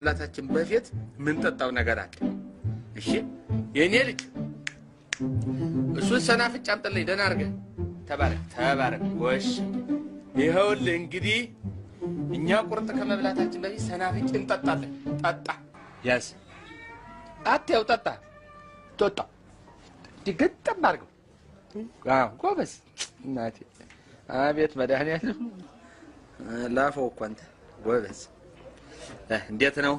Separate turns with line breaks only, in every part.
ላታችን በፊት ምን ጠጣው ነገር አለ እሺ የኔ ልጅ እሱ ሰናፍጭ አምጥልኝ ደህና አድርገህ ተባረክ ወሽ ይኸውልህ እንግዲህ እኛ ቁርጥ ከመብላታችን በፊት ሰናፍጭ እንጠጣለን ጠጣ ያስ አትየው ጠጣ ድግጥም አድርገው ጎበዝ እናቴ አቤት መድኃኒዓለም ላፈው እኮ አንተ ጎበዝ እንዴት ነው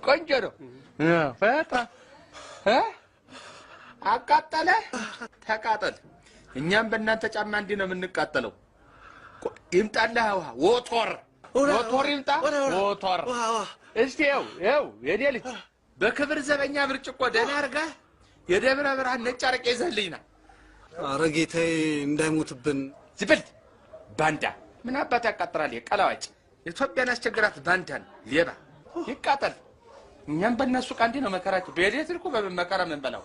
ቆንጆ ነው ፈታ አቃጠለ ተቃጠል እኛም በእናንተ ጫማ እንዲህ ነው የምንቃጠለው ይምጣልህ ውሃ ወቶር ይምጣ ወቶር እስቲ ይኸው የኔ ልጅ በክብር ዘበኛ ብርጭቆ ደህና አድርገህ የደብረ ብርሃን ነጭ አረቄ ይዘህልኝና
ኧረ ጌታዬ እንዳይሞትብን
ዝብል ባንዳ ምን አባት ያቃጥራል ቀላዋጭ ኢትዮጵያን አስቸግራት ባንዳን ሌባ ይቃጠል እኛም በእነሱ ቃንዲ ነው መከራቸው በኤሌክትሪኩ በመከራ ምን በላው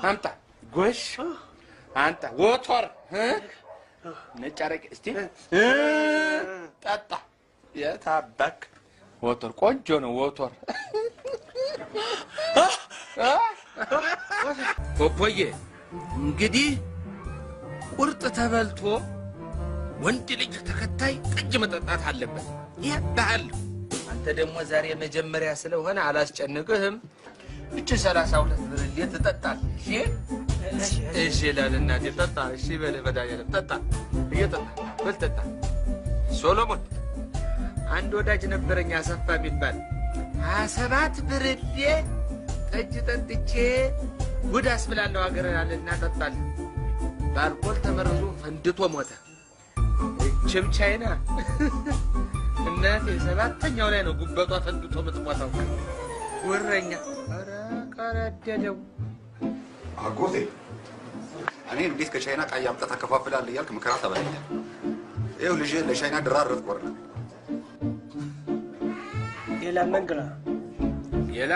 አምጣ ጎሽ አንተ ወቶር ነጭ አረቄ እስቲ ጠጣ የታባክ ወቶር ቆንጆ ነው ወቶር ፖፖዬ እንግዲህ ቁርጥ ተበልቶ ወንድ ልጅ ተከታይ ጠጅ መጠጣት አለበት ይባል አንተ ደግሞ ዛሬ መጀመሪያ ስለሆነ አላስጨንቅህም እቺ 32 ብር እንዴት ተጠጣለህ እሺ ለልናት ተጠጣ እሺ በለበዳየ ተጠጣ እየጠጣ በልጠጣ ሶሎሞን አንድ ወዳጅ ነበረኝ አሰፋ የሚባል 27 ብር ጠጅ ጠጥቼ ጉድ አስብላለሁ ሀገር አለና ጠጣል በአልኮል ተመርዞ ፈንድቶ ሞተ እችም ቻይና እናቴ ሰባተኛው ላይ ነው ጉበቷ ፈንድቶ ምትሞታው ወረኛ ኧረ ቀረደለው
አጎቴ እኔ እንዴት ከቻይና ቃይ አምጣ ተከፋፍላለህ እያልክ መከራ ተበላኝ ይኸው ልጅ ለቻይና ድራር ቆርጥ
ሌላ መንገራ
ሌላ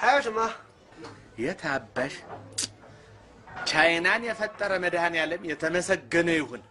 حياتما
የታባሽ ቻይናን የፈጠረ መድኃኒዓለም የተመሰገነ ይሁን